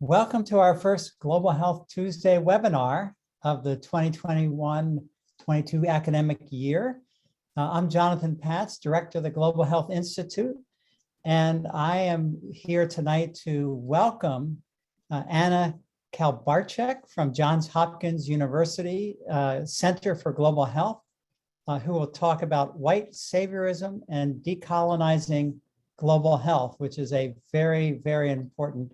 Welcome to our first Global Health Tuesday webinar of the 2021-22 academic year. I'm Jonathan Patz, Director of the Global Health Institute, and I am here tonight to welcome Anna Kalbarczyk from Johns Hopkins University Center for Global Health, who will talk about white saviorism and decolonizing global health, which is a very, very important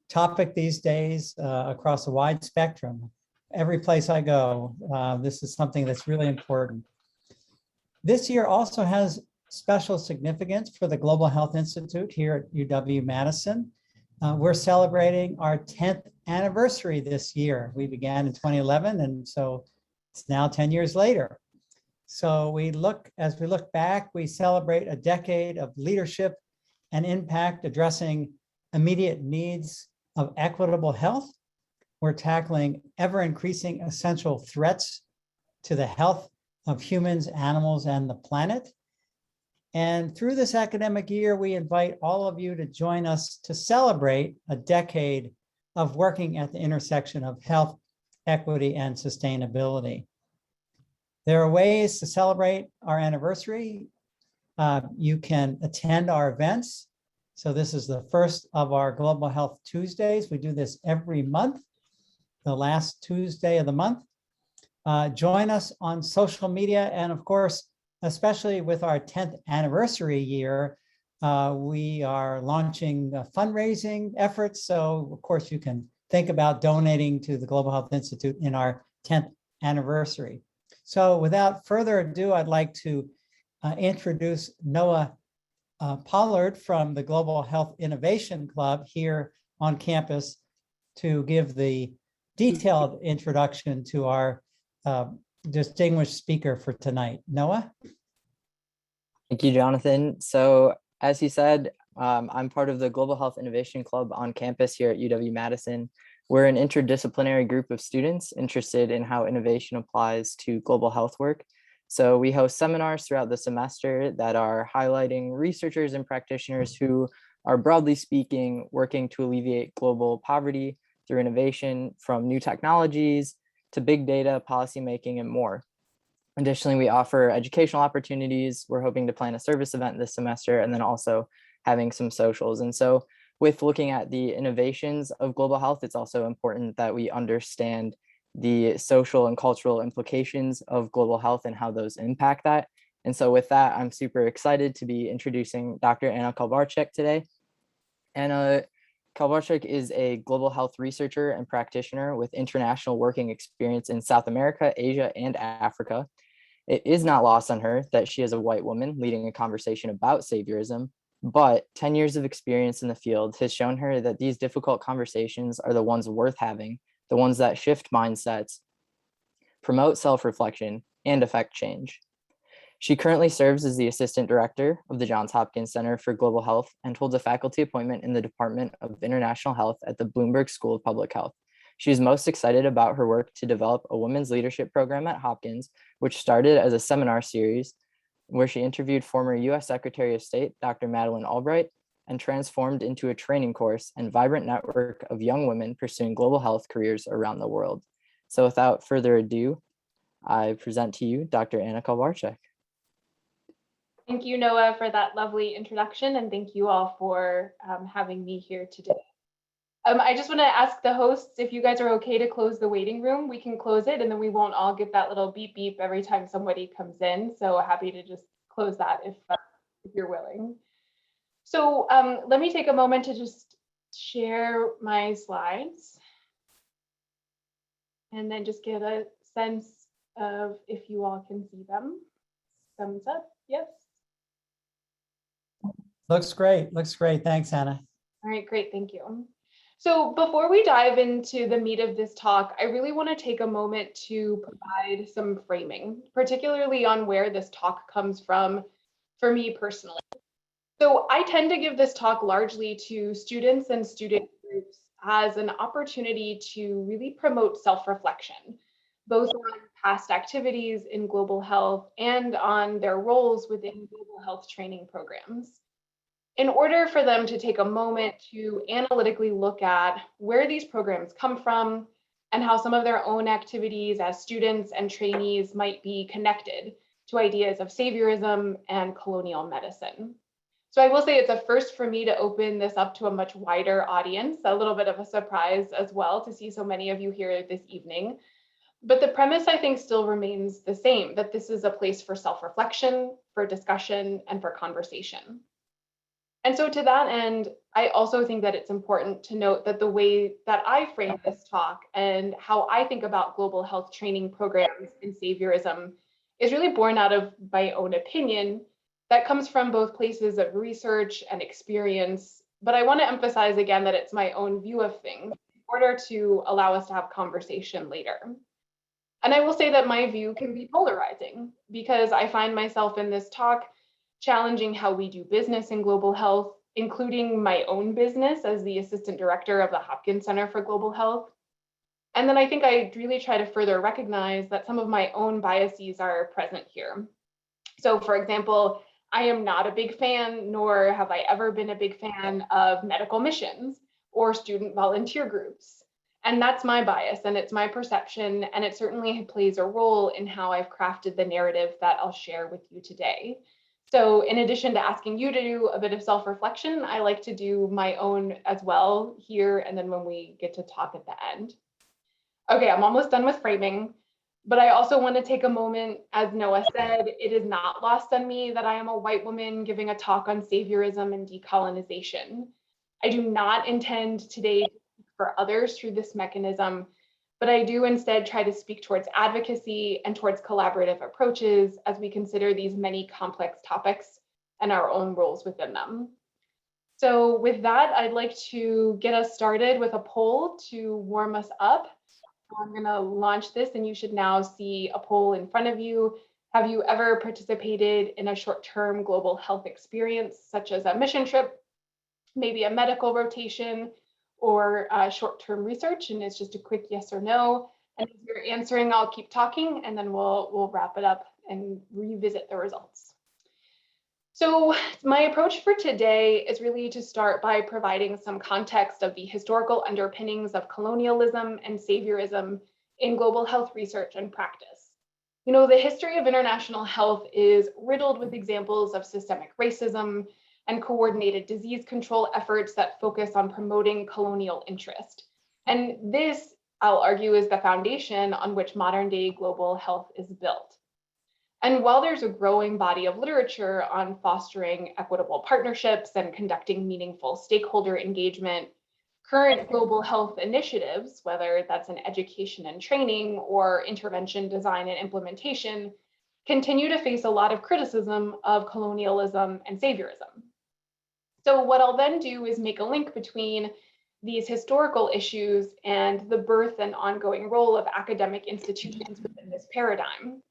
topic these days across a wide spectrum. Every place I go, this is something that's really important. This year also has special significance for the Global Health Institute here at UW-Madison. We're celebrating our 10th anniversary this year. We began in 2011, and so it's now 10 years later. So as we look back, we celebrate a decade of leadership and impact addressing immediate needs of equitable health. We're tackling ever-increasing essential threats to the health of humans, animals, and the planet. And through this academic year, we invite all of you to join us to celebrate a decade of working at the intersection of health, equity, and sustainability. There are ways to celebrate our anniversary. You can attend our events. So this is the first of our Global Health Tuesdays. We do this every month, the last Tuesday of the month. Join us on social media. And of course, especially with our 10th anniversary year, we are launching fundraising efforts. So of course, you can think about donating to the Global Health Institute in our 10th anniversary. So without further ado, I'd like to introduce Noah Pollard from the Global Health Innovation Club here on campus to give the detailed introduction to our distinguished speaker for tonight. Noah? Thank you, Jonathan. So as he said, I'm part of the Global Health Innovation Club on campus here at UW-Madison. We're an interdisciplinary group of students interested in how innovation applies to global health work. So we host seminars throughout the semester that are highlighting researchers and practitioners who are, broadly speaking, working to alleviate global poverty through innovation, from new technologies to big data, policymaking, and more. Additionally, we offer educational opportunities. We're hoping to plan a service event this semester and then also having some socials. And so with looking at the innovations of global health, it's also important that we understand the social and cultural implications of global health and how those impact that. And so with that, I'm super excited to be introducing Dr. Anna Kalbarczyk today. Anna Kalbarczyk is a global health researcher and practitioner with international working experience in South America, Asia, and Africa. It is not lost on her that she is a white woman leading a conversation about saviorism, but 10 years of experience in the field has shown her that these difficult conversations are the ones worth having, the ones that shift mindsets, promote self-reflection, and affect change. She currently serves as the Assistant Director of the Johns Hopkins Center for Global Health and holds a faculty appointment in the Department of International Health at the Bloomberg School of Public Health. She is most excited about her work to develop a women's leadership program at Hopkins, which started as a seminar series where she interviewed former US Secretary of State, Dr. Madeleine Albright, and transformed into a training course and vibrant network of young women pursuing global health careers around the world. So without further ado, I present to you Dr. Anna Kalbarczyk. Thank you, Noah, for that lovely introduction, and thank you all for having me here today. I just want to ask the hosts if you guys are okay to close the waiting room. We can close it, and then we won't all get that little beep beep every time somebody comes in. So happy to just close that if you're willing. So let me take a moment to just share my slides and then just get a sense of if you all can see them. Thumbs up, yes. Looks great. Looks great. Thanks, Anna. All right, great. Thank you. So before we dive into the meat of this talk, I really want to take a moment to provide some framing, particularly on where this talk comes from for me personally. So I tend to give this talk largely to students and student groups as an opportunity to really promote self-reflection, both on past activities in global health and on their roles within global health training programs. in order for them to take a moment to analytically look at where these programs come from and how some of their own activities as students and trainees might be connected to ideas of saviorism and colonial medicine. So I will say it's a first for me to open this up to a much wider audience, a little bit of a surprise as well to see so many of you here this evening. But the premise, I think, still remains the same, that this is a place for self-reflection, for discussion, and for conversation. And so to that end, I also think that it's important to note that the way that I frame this talk and how I think about global health training programs in saviorism is really born out of my own opinion that comes from both places of research and experience. But I want to emphasize again that it's my own view of things in order to allow us to have conversation later. And I will say that my view can be polarizing because I find myself in this talk challenging how we do business in global health, including my own business as the assistant director of the Hopkins Center for Global Health. And then I think I really try to further recognize that some of my own biases are present here. So for example, I am not a big fan, nor have I ever been a big fan of medical missions or student volunteer groups. And that's my bias and it's my perception, and it certainly plays a role in how I've crafted the narrative that I'll share with you today. So in addition to asking you to do a bit of self-reflection, I like to do my own as well here, and then when we get to talk at the end. Okay, I'm almost done with framing. But I also want to take a moment, as Noah said, it is not lost on me that I am a white woman giving a talk on saviorism and decolonization. I do not intend today to speak for others through this mechanism, but I do instead try to speak towards advocacy and towards collaborative approaches as we consider these many complex topics and our own roles within them. So with that, I'd like to get us started with a poll to warm us up. I'm going to launch this, and you should now see a poll in front of you. Have you ever participated in a short-term global health experience, such as a mission trip, maybe a medical rotation, or short-term research? And it's just a quick yes or no. And if you're answering, I'll keep talking, and then we'll wrap it up and revisit the results. So my approach for today is really to start by providing some context of the historical underpinnings of colonialism and saviorism in global health research and practice. You know, the history of international health is riddled with examples of systemic racism and coordinated disease control efforts that focus on promoting colonial interest. And this, I'll argue, is the foundation on which modern day global health is built. And while there's a growing body of literature on fostering equitable partnerships and conducting meaningful stakeholder engagement, current global health initiatives, whether that's in education and training or intervention design and implementation, continue to face a lot of criticism of colonialism and saviorism. So what I'll then do is make a link between these historical issues and the birth and ongoing role of academic institutions within this paradigm.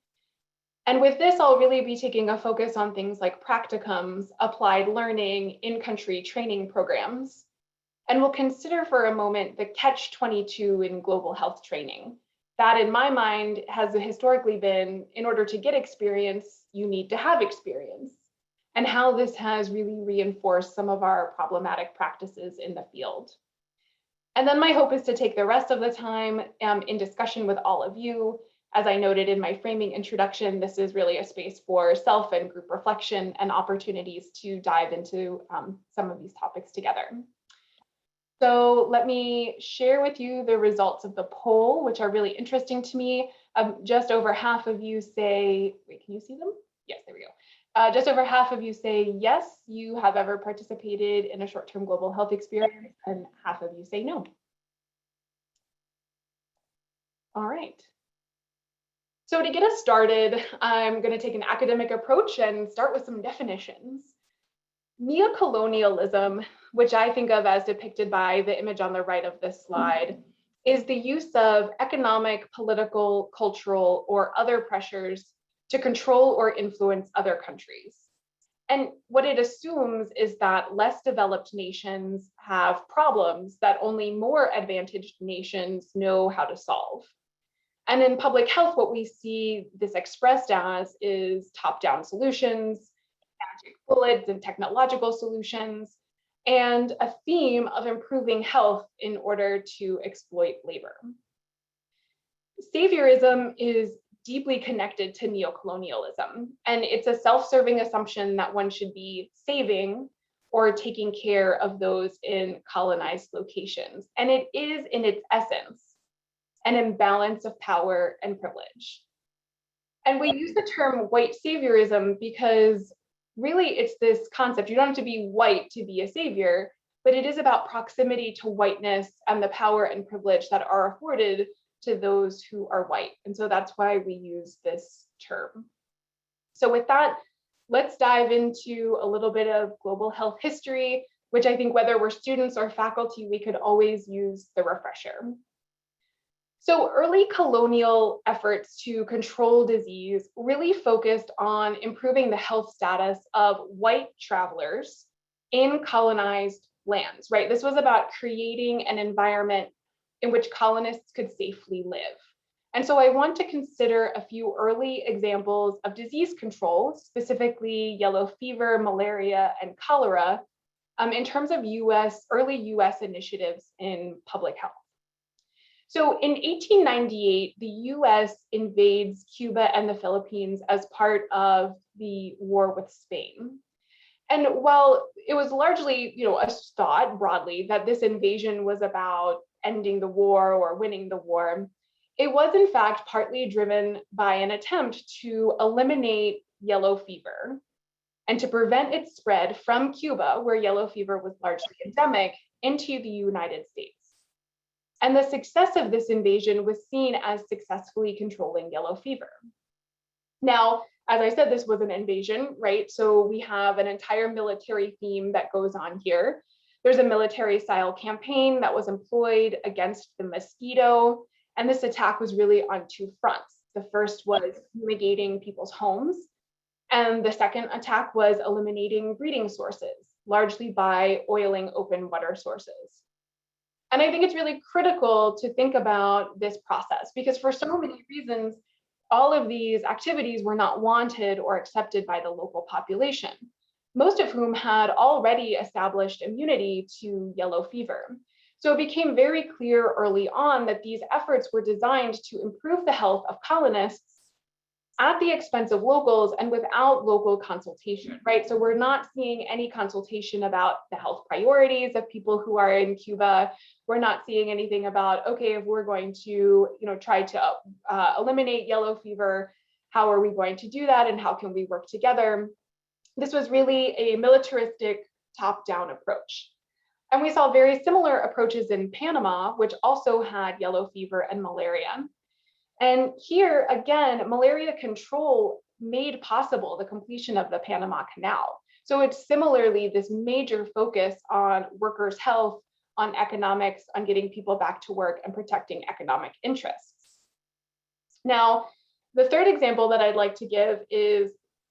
And with this, I'll really be taking a focus on things like practicums, applied learning, in-country training programs. And we'll consider for a moment the catch-22 in global health training. That, in my mind, has historically been, in order to get experience, you need to have experience, and how this has really reinforced some of our problematic practices in the field. And then my hope is to take the rest of the time in discussion with all of you. As I noted in my framing introduction, this is really a space for self and group reflection and opportunities to dive into some of these topics together. So let me share with you the results of the poll, which are really interesting to me. Just over half of you say, wait, can you see them? Yes, there we go. Just over half of you say, yes, you have ever participated in a short-term global health experience, and half of you say no. All right. So to get us started, I'm going to take an academic approach and start with some definitions. Neocolonialism, which I think of as depicted by the image on the right of this slide, is the use of economic, political, cultural, or other pressures to control or influence other countries. And what it assumes is that less developed nations have problems that only more advantaged nations know how to solve. And in public health, what we see this expressed as is top-down solutions, magic bullets and technological solutions, and a theme of improving health in order to exploit labor. Saviorism is deeply connected to neocolonialism, and it's a self-serving assumption that one should be saving or taking care of those in colonized locations. And it is, in its essence, an imbalance of power and privilege. And we use the term white saviorism because really it's this concept. You don't have to be white to be a savior, but it is about proximity to whiteness and the power and privilege that are afforded to those who are white. And so that's why we use this term. So with that, let's dive into a little bit of global health history, which I think whether we're students or faculty, we could always use the refresher. So early colonial efforts to control disease really focused on improving the health status of white travelers in colonized lands, right? This was about creating an environment in which colonists could safely live. And so I want to consider a few early examples of disease control, specifically yellow fever, malaria, and cholera, in terms of early US initiatives in public health. So in 1898, the US invades Cuba and the Philippines as part of the war with Spain. And while it was largely, a thought broadly that this invasion was about ending the war or winning the war, it was in fact partly driven by an attempt to eliminate yellow fever and to prevent its spread from Cuba, where yellow fever was largely endemic, into the United States. And the success of this invasion was seen as successfully controlling yellow fever. Now, as I said, this was an invasion, right? So we have an entire military theme that goes on here. There's a military style campaign that was employed against the mosquito. And this attack was really on two fronts. The first was fumigating people's homes. And the second attack was eliminating breeding sources, largely by oiling open water sources. And I think it's really critical to think about this process because for so many reasons, all of these activities were not wanted or accepted by the local population, most of whom had already established immunity to yellow fever. So it became very clear early on that these efforts were designed to improve the health of colonists at the expense of locals and without local consultation, right? So we're not seeing any consultation about the health priorities of people who are in Cuba. We're not seeing anything about, okay, if we're going to, try to eliminate yellow fever, how are we going to do that and how can we work together? This was really a militaristic top-down approach. And we saw very similar approaches in Panama, which also had yellow fever and malaria. And here, again, malaria control made possible the completion of the Panama Canal. So it's similarly this major focus on workers' health, on economics, on getting people back to work and protecting economic interests. Now, the third example that I'd like to give is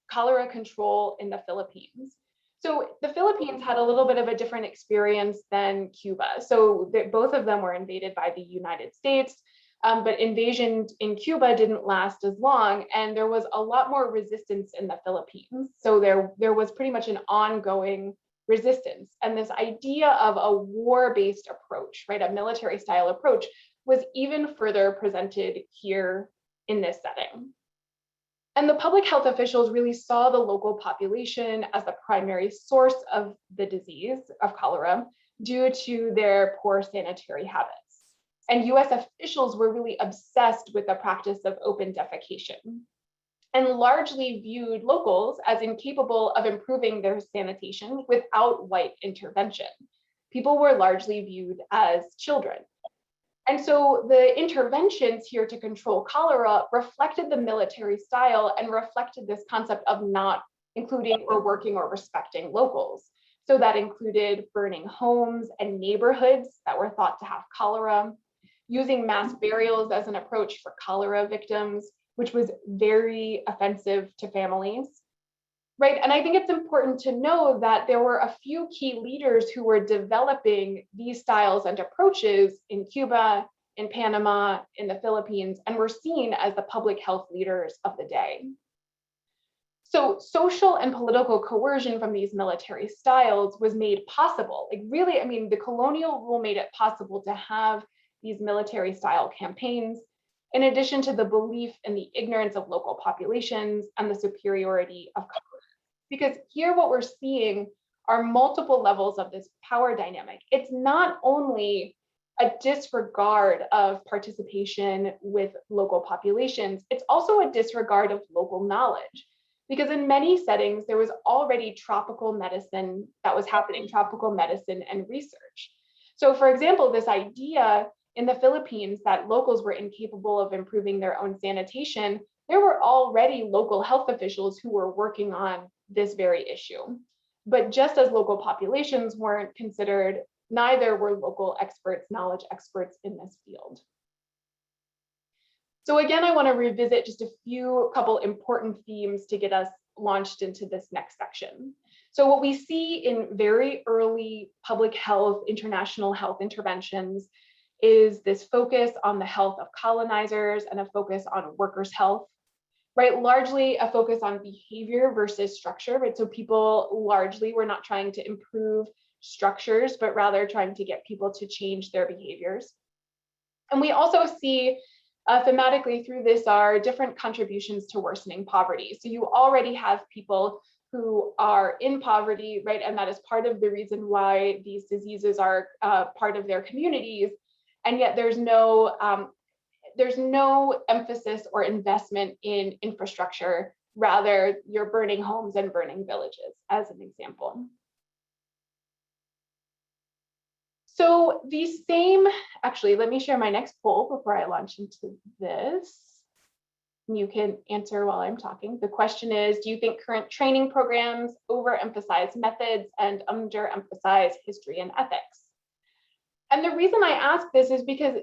cholera control in the Philippines. So the Philippines had a little bit of a different experience than Cuba. So both of them were invaded by the United States. But invasion in Cuba didn't last as long, and there was a lot more resistance in the Philippines. So there was pretty much an ongoing resistance. And this idea of a war-based approach, right, a military-style approach, was even further presented here in this setting. And the public health officials really saw the local population as the primary source of the disease of cholera due to their poor sanitary habits. And US officials were really obsessed with the practice of open defecation and largely viewed locals as incapable of improving their sanitation without white intervention. People were largely viewed as children. And so the interventions here to control cholera reflected the military style and reflected this concept of not including or working or respecting locals. So that included burning homes and neighborhoods that were thought to have cholera, using mass burials as an approach for cholera victims, which was very offensive to families, right? And I think it's important to know that there were a few key leaders who were developing these styles and approaches in Cuba, in Panama, in the Philippines, and were seen as the public health leaders of the day. So social and political coercion from these military styles was made possible. Like really, I mean, the colonial rule made it possible to have these military style campaigns, in addition to the belief in the ignorance of local populations and the superiority of colonists. Because here what we're seeing are multiple levels of this power dynamic. It's not only a disregard of participation with local populations, it's also a disregard of local knowledge. Because in many settings, there was already tropical medicine that was happening, tropical medicine and research. So for example, this idea in the Philippines that locals were incapable of improving their own sanitation, there were already local health officials who were working on this very issue. But just as local populations weren't considered, neither were local experts, knowledge experts in this field. So again, I want to revisit just a couple important themes to get us launched into this next section. So what we see in very early public health, international health interventions is this focus on the health of colonizers and a focus on workers' health, right? Largely a focus on behavior versus structure, right? So people largely were not trying to improve structures, but rather trying to get people to change their behaviors. And we also see thematically through this are different contributions to worsening poverty. So you already have people who are in poverty, right? And that is part of the reason why these diseases are part of their communities. And yet there's no emphasis or investment in infrastructure. Rather, you're burning homes and burning villages, as an example. So these same, actually, let me share my next poll before I launch into this. You can answer while I'm talking. The question is, do you think current training programs overemphasize methods and underemphasize history and ethics? And the reason I ask this is because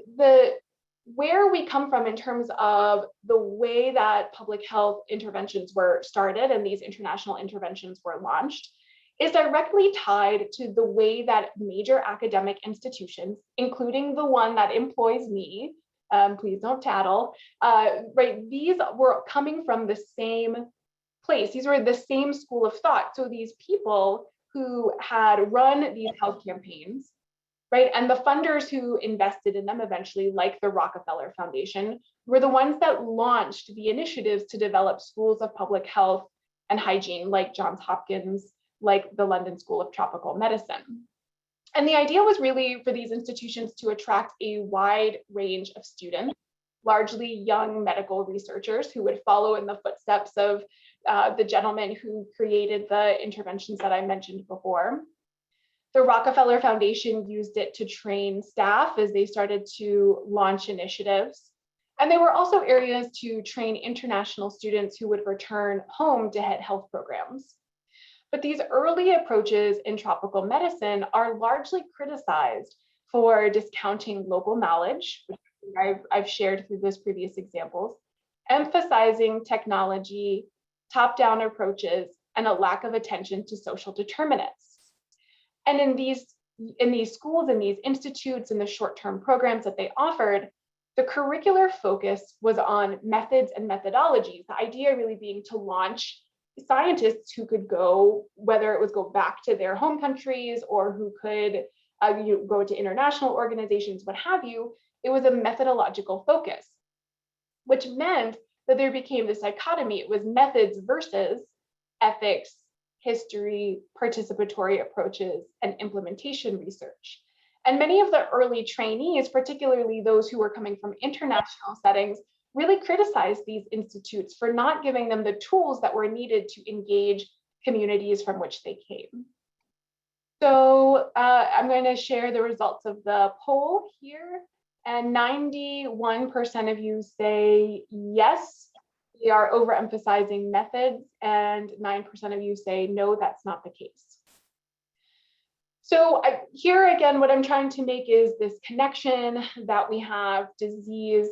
where we come from in terms of the way that public health interventions were started and these international interventions were launched is directly tied to the way that major academic institutions, including the one that employs me, please don't tattle, right? These were coming from the same place. These were the same school of thought. So these people who had run these health campaigns, right? And the funders who invested in them eventually, like the Rockefeller Foundation, were the ones that launched the initiatives to develop schools of public health and hygiene, like Johns Hopkins, like the London School of Tropical Medicine. And the idea was really for these institutions to attract a wide range of students, largely young medical researchers who would follow in the footsteps of the gentleman who created the interventions that I mentioned before. The Rockefeller Foundation used it to train staff as they started to launch initiatives. And there were also areas to train international students who would return home to head health programs. But these early approaches in tropical medicine are largely criticized for discounting local knowledge, which I've shared through those previous examples, emphasizing technology, top-down approaches, and a lack of attention to social determinants. And in these schools, in these institutes, in the short-term programs that they offered, the curricular focus was on methods and methodologies, the idea really being to launch scientists who could go, whether it was go back to their home countries or who could go to international organizations, what have you. It was a methodological focus, which meant that there became this dichotomy. It was methods versus ethics, history, participatory approaches, and implementation research. And many of the early trainees, particularly those who were coming from international settings, really criticized these institutes for not giving them the tools that were needed to engage communities from which they came. So I'm going to share the results of the poll here. And 91% of you say yes, we are overemphasizing methods, and 9% of you say no, that's not the case. So here again, what I'm trying to make is this connection that we have disease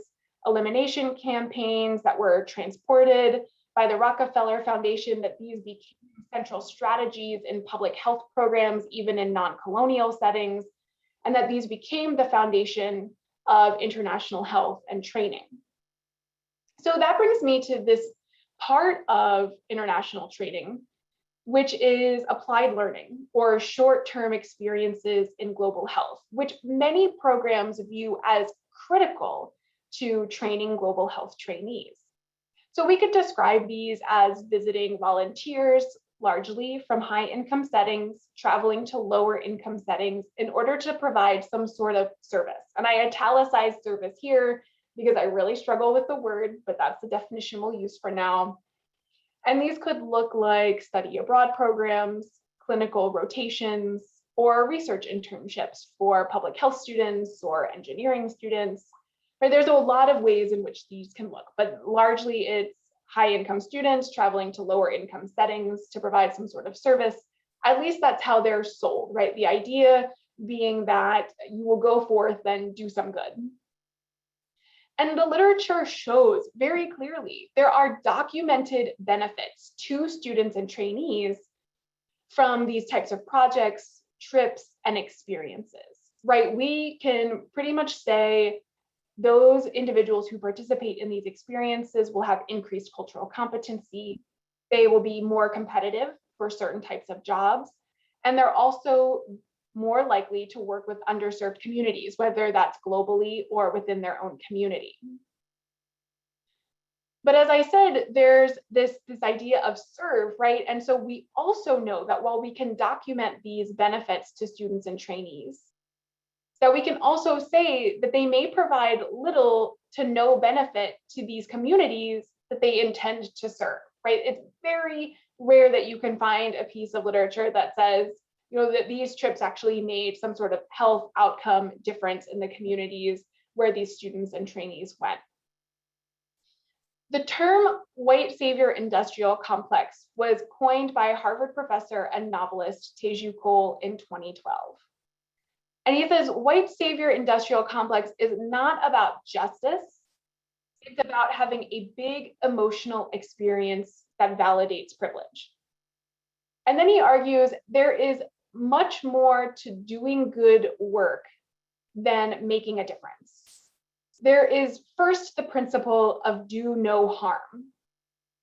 elimination campaigns that were transported by the Rockefeller Foundation, that these became central strategies in public health programs, even in non-colonial settings, and that these became the foundation of international health and training. So that brings me to this part of international training, which is applied learning or short-term experiences in global health, which many programs view as critical to training global health trainees. So we could describe these as visiting volunteers, largely from high income settings, traveling to lower income settings in order to provide some sort of service. And I italicize service here because I really struggle with the word, but that's the definition we'll use for now. And these could look like study abroad programs, clinical rotations, or research internships for public health students or engineering students. Right, there's a lot of ways in which these can look, but largely it's high income students traveling to lower income settings to provide some sort of service. At least that's how they're sold, right? The idea being that you will go forth and do some good. And the literature shows very clearly there are documented benefits to students and trainees from these types of projects, trips, and experiences, right? We can pretty much say those individuals who participate in these experiences will have increased cultural competency. They will be more competitive for certain types of jobs. And they're also more likely to work with underserved communities, whether that's globally or within their own community. But as I said, there's this idea of serve, right? And so we also know that while we can document these benefits to students and trainees, that we can also say that they may provide little to no benefit to these communities that they intend to serve, right? It's very rare that you can find a piece of literature that says, that these trips actually made some sort of health outcome difference in the communities where these students and trainees went. The term white savior industrial complex was coined by Harvard professor and novelist Teju Cole in 2012. And he says, white savior industrial complex is not about justice. It's about having a big emotional experience that validates privilege. And then he argues there is much more to doing good work than making a difference. There is first the principle of do no harm.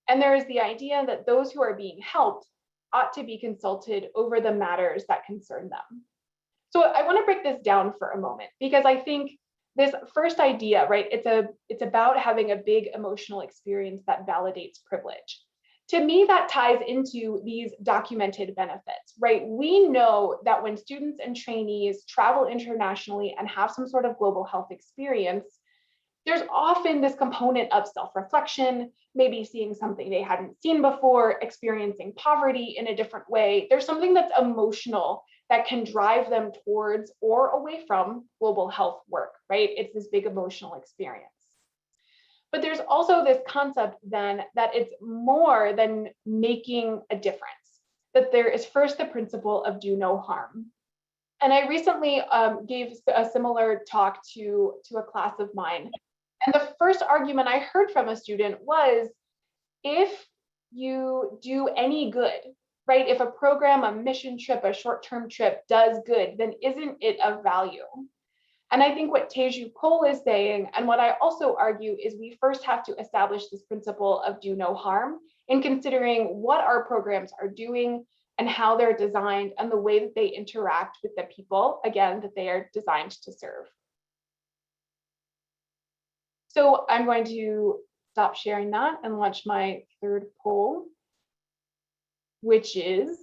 And there is the idea that those who are being helped ought to be consulted over the matters that concern them. So I want to break this down for a moment, because I think this first idea, right, it's about having a big emotional experience that validates privilege. To me, that ties into these documented benefits, right? We know that when students and trainees travel internationally and have some sort of global health experience, there's often this component of self-reflection, maybe seeing something they hadn't seen before, experiencing poverty in a different way. There's something that's emotional that can drive them towards or away from global health work, right? It's this big emotional experience. But there's also this concept then that it's more than making a difference, that there is first the principle of do no harm. And I recently gave a similar talk to a class of mine. And the first argument I heard from a student was, if you do any good, right? If a program, a mission trip, a short-term trip does good, then isn't it of value? And I think what Teju Cole is saying, and what I also argue, is we first have to establish this principle of do no harm in considering what our programs are doing and how they're designed and the way that they interact with the people, again, that they are designed to serve. So I'm going to stop sharing that and launch my third poll, which is,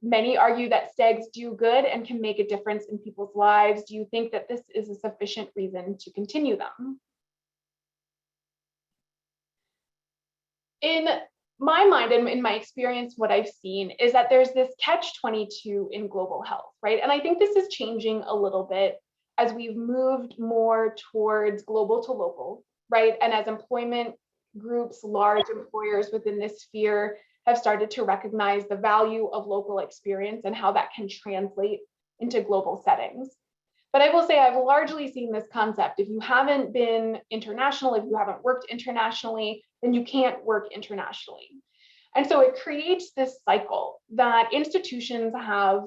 many argue that STEGs do good and can make a difference in people's lives. Do you think that this is a sufficient reason to continue them? In my mind and in my experience, what I've seen is that there's this catch-22 in global health, right? And I think this is changing a little bit as we've moved more towards global to local, right? And as employment groups, large employers within this sphere have started to recognize the value of local experience and how that can translate into global settings. But I will say I've largely seen this concept. If you haven't been international, if you haven't worked internationally, then you can't work internationally. And so it creates this cycle that institutions have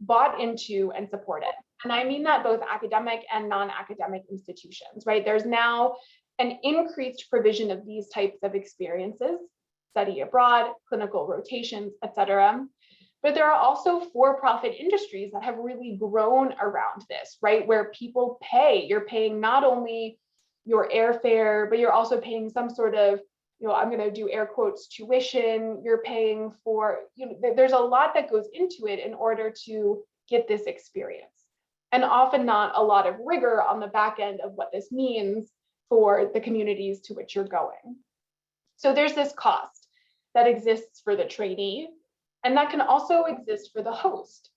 bought into and supported. And I mean that both academic and non-academic institutions, right? There's now an increased provision of these types of experiences study abroad, clinical rotations, etc. But there are also for-profit industries that have really grown around this, right? Where people pay, you're paying not only your airfare, but you're also paying some sort of, I'm going to do air quotes, tuition. You're paying for, there's a lot that goes into it in order to get this experience. And often not a lot of rigor on the back end of what this means for the communities to which you're going. So there's this cost that exists for the trainee, and that can also exist for the host.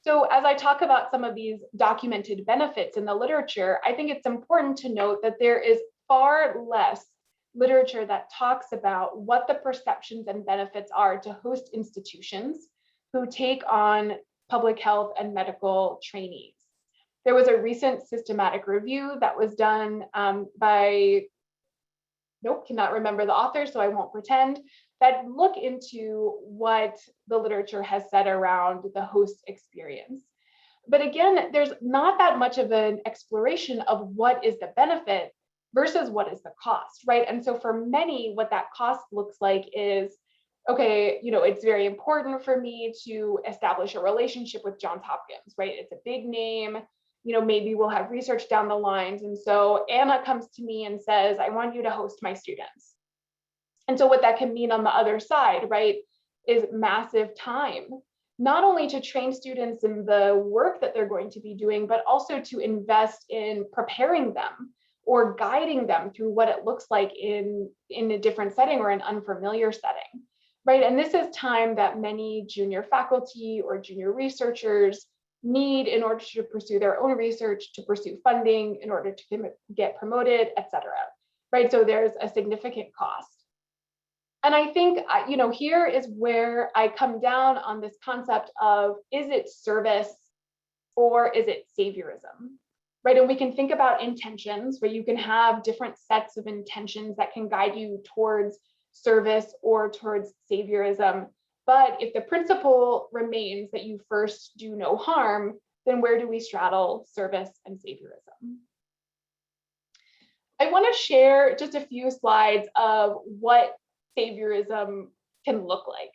So as I talk about some of these documented benefits in the literature, I think it's important to note that there is far less literature that talks about what the perceptions and benefits are to host institutions who take on public health and medical trainees. There was a recent systematic review that was done by, cannot remember the author, so I won't pretend, that look into what the literature has said around the host experience. But again, there's not that much of an exploration of what is the benefit versus what is the cost, right? And so for many, what that cost looks like is, okay, it's very important for me to establish a relationship with Johns Hopkins, right? It's a big name, maybe we'll have research down the lines. And so Anna comes to me and says, I want you to host my students. And so what that can mean on the other side, right, is massive time, not only to train students in the work that they're going to be doing, but also to invest in preparing them or guiding them through what it looks like in a different setting or an unfamiliar setting, right? And this is time that many junior faculty or junior researchers need in order to pursue their own research, to pursue funding, in order to get promoted, et cetera, right? So there's a significant cost. And I think, here is where I come down on this concept of, is it service or is it saviorism, right? And we can think about intentions, where you can have different sets of intentions that can guide you towards service or towards saviorism. But if the principle remains that you first do no harm, then where do we straddle service and saviorism? I want to share just a few slides of what saviorism can look like.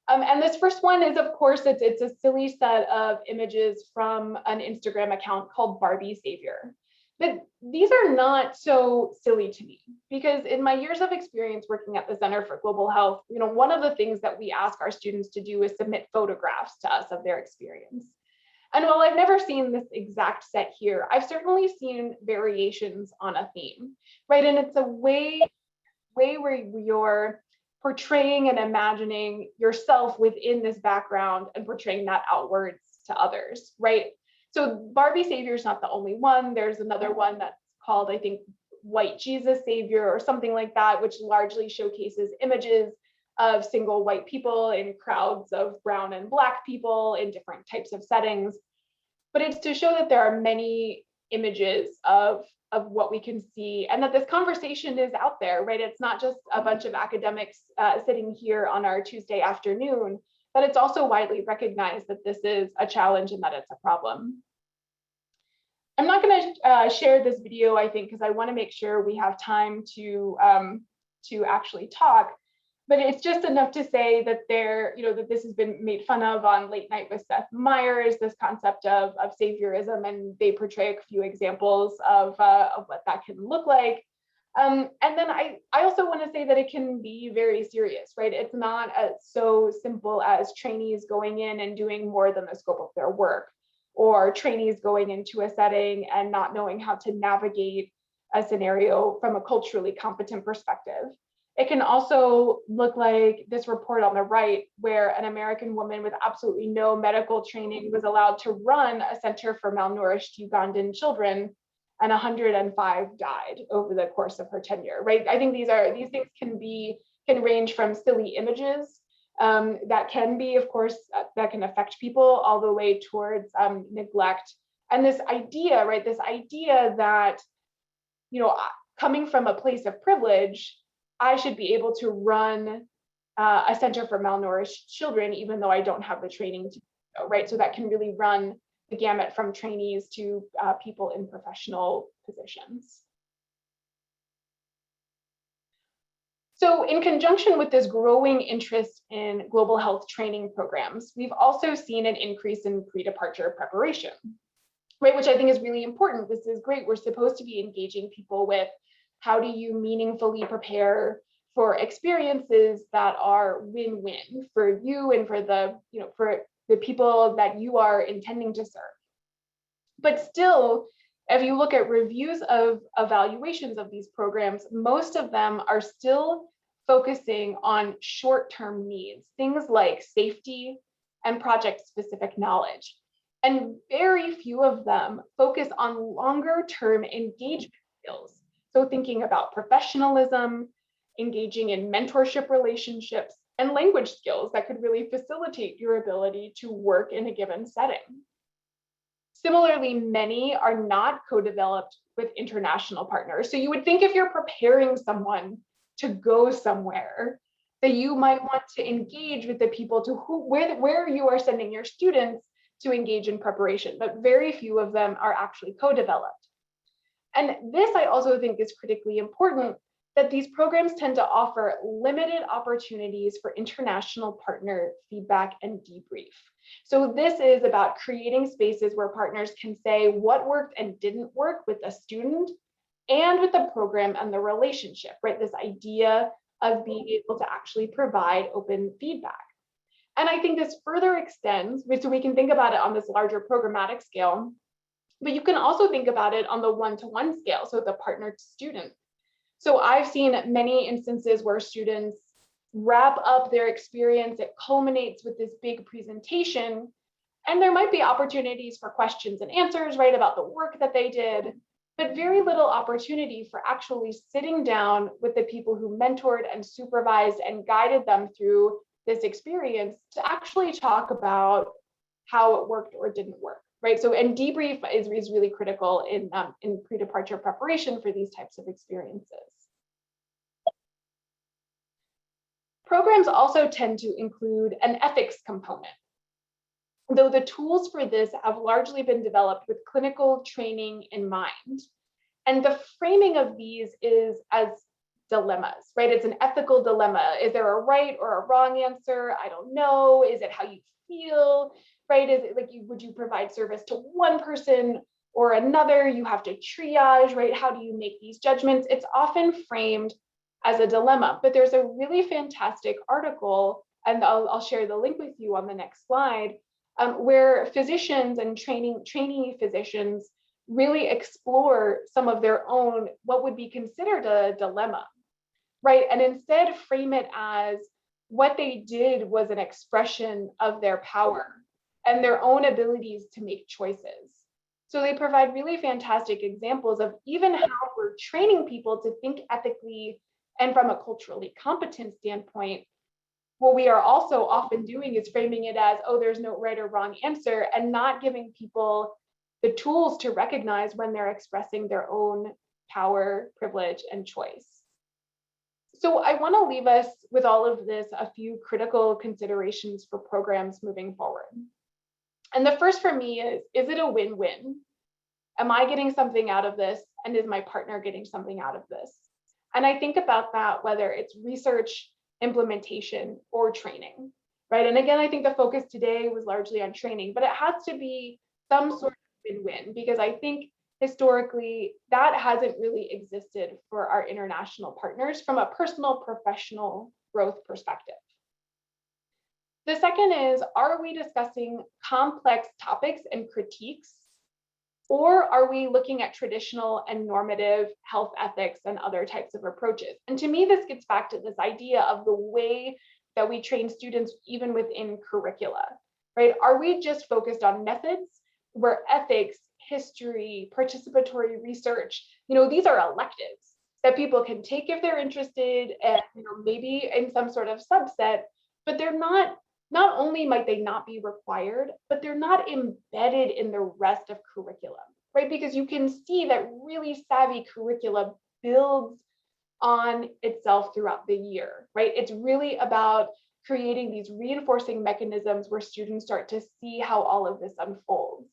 And this first one is, of course, it's a silly set of images from an Instagram account called Barbie Savior. But these are not so silly to me, because in my years of experience working at the Center for Global Health, one of the things that we ask our students to do is submit photographs to us of their experience. And while I've never seen this exact set here, I've certainly seen variations on a theme, right? And it's a way where you're portraying and imagining yourself within this background and portraying that outwards to others, right? So Barbie Savior is not the only one. There's another one that's called, I think, White Jesus Savior or something like that, which largely showcases images of single white people in crowds of brown and Black people in different types of settings. But it's to show that there are many images of what we can see, and that this conversation is out there, right? It's not just a bunch of academics sitting here on our Tuesday afternoon, but it's also widely recognized that this is a challenge and that it's a problem. I'm not going to share this video, I think, because I want to make sure we have time to actually talk. But it's just enough to say that that this has been made fun of on Late Night with Seth Meyers, this concept of saviorism, and they portray a few examples of what that can look like. And then I also want to say that it can be very serious, right? It's not so simple as trainees going in and doing more than the scope of their work, or trainees going into a setting and not knowing how to navigate a scenario from a culturally competent perspective. It can also look like this report on the right, where an American woman with absolutely no medical training was allowed to run a center for malnourished Ugandan children, and 105 died over the course of her tenure, right? I think these things can range from silly images that can be, of course, that can affect people, all the way towards neglect. And this idea, right, that, coming from a place of privilege, I should be able to run a center for malnourished children, even though I don't have the training to do so, right? So that can really run the gamut from trainees to people in professional positions. So in conjunction with this growing interest in global health training programs, we've also seen an increase in pre-departure preparation, right? Which I think is really important. This is great. We're supposed to be engaging people with how do you meaningfully prepare for experiences that are win-win for you and for the people that you are intending to serve. But still, if you look at reviews of evaluations of these programs, most of them are still focusing on short-term needs, things like safety and project-specific knowledge. And very few of them focus on longer-term engagement skills. So thinking about professionalism, engaging in mentorship relationships, and language skills that could really facilitate your ability to work in a given setting. Similarly, many are not co-developed with international partners. So you would think if you're preparing someone to go somewhere, that you might want to engage with the people where you are sending your students to engage in preparation, but very few of them are actually co-developed. And this I also think is critically important, that these programs tend to offer limited opportunities for international partner feedback and debrief. So this is about creating spaces where partners can say what worked and didn't work with a student and with the program and the relationship, right? This idea of being able to actually provide open feedback. And I think this further extends, so we can think about it on this larger programmatic scale, but you can also think about it on the one-to-one scale, so the partner to student. So I've seen many instances where students wrap up their experience, it culminates with this big presentation, and there might be opportunities for questions and answers, right, about the work that they did, but very little opportunity for actually sitting down with the people who mentored and supervised and guided them through this experience to actually talk about how it worked or didn't work, right? So, and debrief is really critical in pre-departure preparation for these types of experiences. Programs also tend to include an ethics component, though the tools for this have largely been developed with clinical training in mind. And the framing of these is as dilemmas, right? It's an ethical dilemma. Is there a right or a wrong answer? I don't know. Is it how you feel, right? Is it like would you provide service to one person or another? You have to triage, right? How do you make these judgments? It's often framed as a dilemma, but there's a really fantastic article, and I'll share the link with you on the next slide, where physicians and trainee physicians really explore some of their own, what would be considered a dilemma, right? And instead frame it as what they did was an expression of their power and their own abilities to make choices. So they provide really fantastic examples of even how we're training people to think ethically and from a culturally competent standpoint. What we are also often doing is framing it as, oh, there's no right or wrong answer, and not giving people the tools to recognize when they're expressing their own power, privilege, and choice. So I want to leave us with all of this, a few critical considerations for programs moving forward. And the first for me is it a win-win? Am I getting something out of this? And is my partner getting something out of this? And I think about that, whether it's research, implementation, or training, right? And again, I think the focus today was largely on training, but it has to be some sort of win-win, because I think historically that hasn't really existed for our international partners from a personal, professional growth perspective. The second is, are we discussing complex topics and critiques, or are we looking at traditional and normative health ethics and other types of approaches? And to me, this gets back to this idea of the way that we train students even within curricula, right? Are we just focused on methods where ethics, history, participatory research, these are electives that people can take if they're interested, and maybe in some sort of subset, but they're not only might they not be required, but they're not embedded in the rest of curriculum, right? Because you can see that really savvy curriculum builds on itself throughout the year, right? It's really about creating these reinforcing mechanisms where students start to see how all of this unfolds.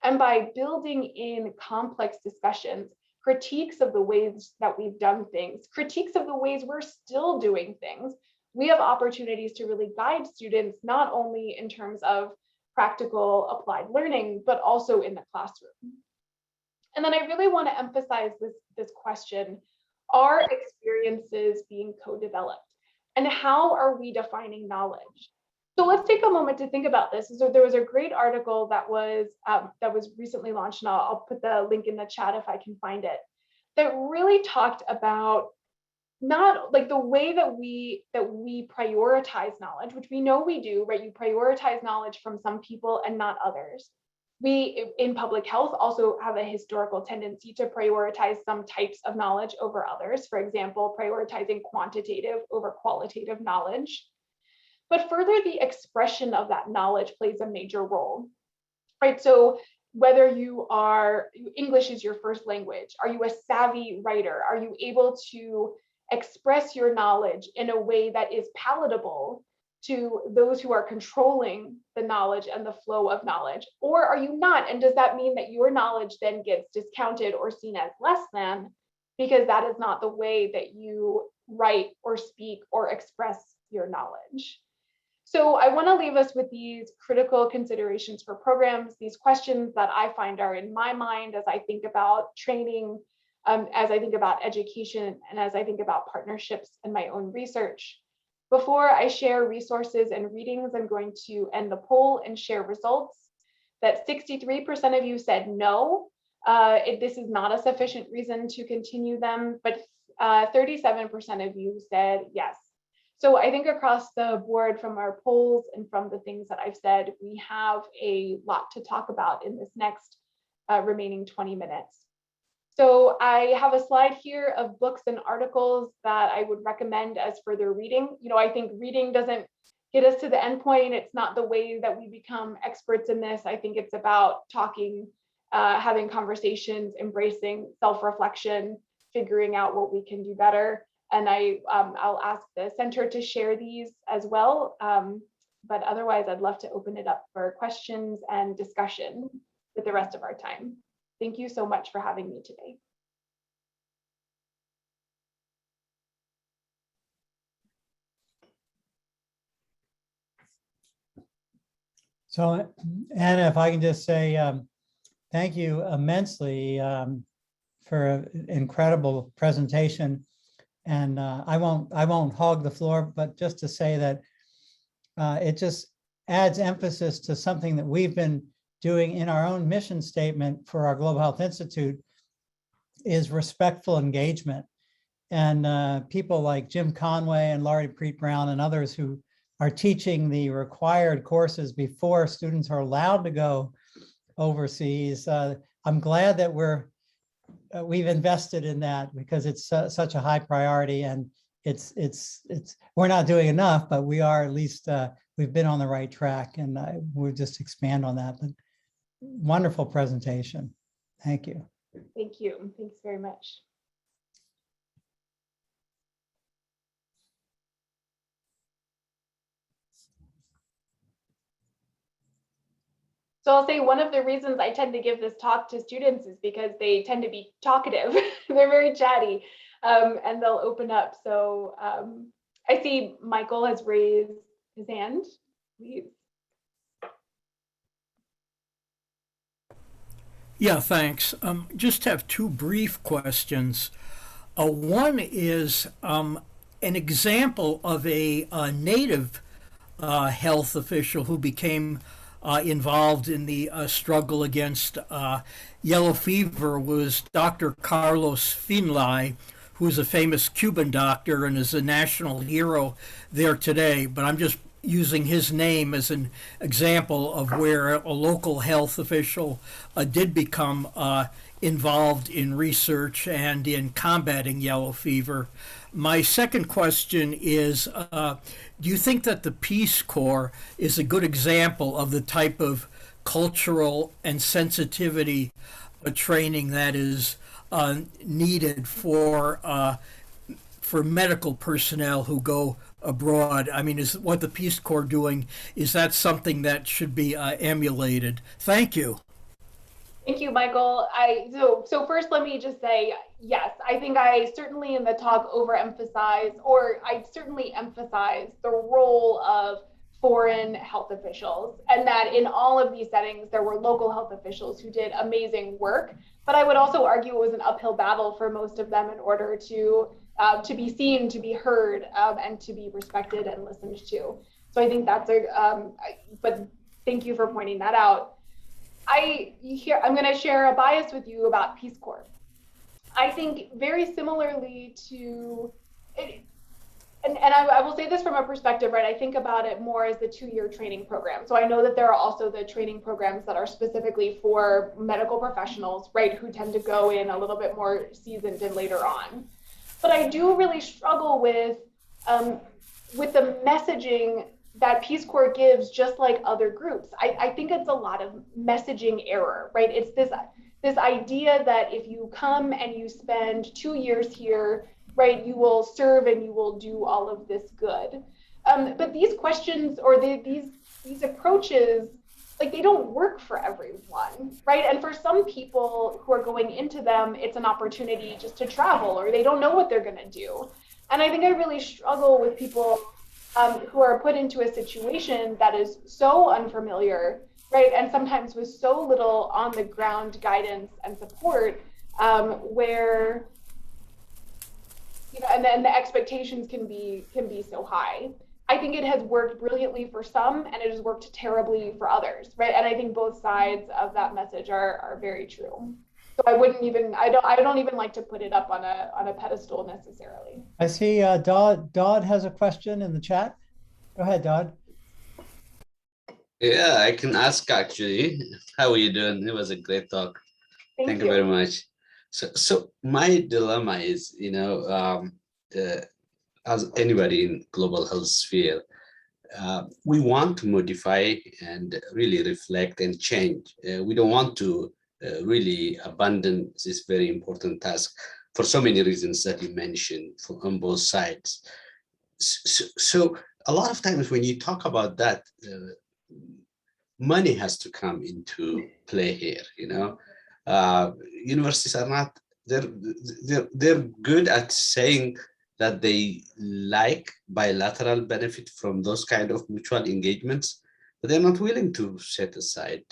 And by building in complex discussions, critiques of the ways that we've done things, critiques of the ways we're still doing things, we have opportunities to really guide students, not only in terms of practical applied learning, but also in the classroom. And then I really want to emphasize this question, are experiences being co-developed? And how are we defining knowledge? So let's take a moment to think about this. So there was a great article that was recently launched, and I'll put the link in the chat if I can find it, that really talked about not like the way that we prioritize knowledge, which we know we do, right? You prioritize knowledge from some people and not others. We in public health also have a historical tendency to prioritize some types of knowledge over others. For example, prioritizing quantitative over qualitative knowledge. But further, the expression of that knowledge plays a major role, right? So whether English is your first language, are you a savvy writer? Are you able to express your knowledge in a way that is palatable to those who are controlling the knowledge and the flow of knowledge? Or are you not? And does that mean that your knowledge then gets discounted or seen as less than, because that is not the way that you write or speak or express your knowledge? So I want to leave us with these critical considerations for programs, these questions that I find are in my mind as I think about training, as I think about education, and as I think about partnerships and my own research. Before I share resources and readings, I'm going to end the poll and share results. That 63% of you said no, this is not a sufficient reason to continue them, but 37% of you said yes. So I think across the board from our polls and from the things that I've said, we have a lot to talk about in this next remaining 20 minutes. So I have a slide here of books and articles that I would recommend as further reading. You know, I think reading doesn't get us to the end point. It's not the way that we become experts in this. I think it's about talking, having conversations, embracing self-reflection, figuring out what we can do better. And I'll ask the center to share these as well. But otherwise, I'd love to open it up for questions and discussion with the rest of our time. Thank you so much for having me today. So, Anna, if I can just say thank you immensely for an incredible presentation. And I won't hog the floor, but just to say that it just adds emphasis to something that we've been doing in our own mission statement for our Global Health Institute, is respectful engagement. And people like Jim Conway and Laurie Preet Brown and others who are teaching the required courses before students are allowed to go overseas. I'm glad that we've invested in that, because it's such a high priority, and we're not doing enough, but we are at least we've been on the right track, and we'll just expand on that. But wonderful presentation. Thank you. Thank you. Thanks very much. So I'll say one of the reasons I tend to give this talk to students is because they tend to be talkative. They're very chatty, and they'll open up. So I see Michael has raised his hand. Please. Yeah, thanks. Just have two brief questions. One is an example of a native health official who became involved in the struggle against yellow fever was Dr. Carlos Finlay, who is a famous Cuban doctor and is a national hero there today. But I'm just using his name as an example of where a local health official did become involved in research and in combating yellow fever. My second question is, do you think that the Peace Corps is a good example of the type of cultural and sensitivity training that is needed for medical personnel who go abroad? I mean, is what the Peace Corps doing, is that something that should be emulated? Thank you. Thank you, Michael. So first, let me just say, yes, I think I certainly in the talk overemphasize, or I certainly emphasize the role of foreign health officials, and that in all of these settings, there were local health officials who did amazing work. But I would also argue it was an uphill battle for most of them in order to be seen, to be heard, and to be respected and listened to. So I think that's but thank you for pointing that out. I'm going to share a bias with you about Peace Corps. I think very similarly to, and I will say this from a perspective, right? I think about it more as the 2-year training program. So I know that there are also the training programs that are specifically for medical professionals, right, who tend to go in a little bit more seasoned and later on. But I do really struggle with the messaging that Peace Corps gives, just like other groups. I think it's a lot of messaging error, right? It's this idea that if you come and you spend 2 years here, right, you will serve and you will do all of this good. But these questions or these approaches, like, they don't work for everyone, right? And for some people who are going into them, it's an opportunity just to travel, or they don't know what they're going to do. And I think I really struggle with people who are put into a situation that is so unfamiliar, right? And sometimes with so little on the ground guidance and support, where, you know, and then the expectations can be so high. I think it has worked brilliantly for some, and it has worked terribly for others, right? And I think both sides of that message are very true. So I don't even like to put it up on a pedestal necessarily. I see Dodd has a question in the chat. Go ahead, Dodd. Yeah, I can ask actually. How are you doing? It was a great talk. Thank you very much. So my dilemma is, you know, as anybody in global health sphere, we want to modify and really reflect and change. We don't want to really abandon this very important task for so many reasons that you mentioned on both sides. So a lot of times when you talk about that, money has to come into play here. You know, universities are not, they're good at saying that they like bilateral benefit from those kind of mutual engagements, but they're not willing to set aside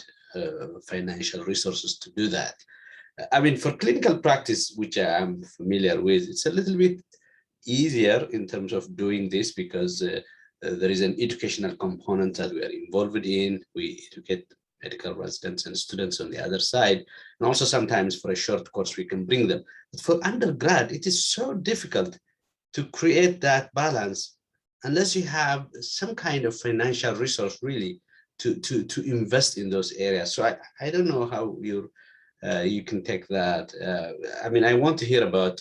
financial resources to do that. I mean, for clinical practice, which I'm familiar with, it's a little bit easier in terms of doing this because there is an educational component that we are involved in. We educate medical residents and students on the other side. And also sometimes for a short course, we can bring them. But for undergrad, it is so difficult to create that balance unless you have some kind of financial resource really to invest in those areas. So I don't know how you can take that. I mean, I want to hear about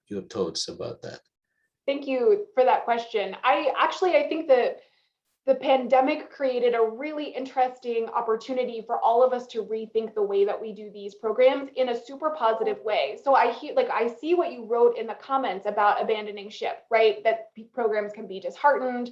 your thoughts about that. Thank you for that question. I think that the pandemic created a really interesting opportunity for all of us to rethink the way that we do these programs in a super positive way. So I see what you wrote in the comments about abandoning ship, right? That programs can be disheartened,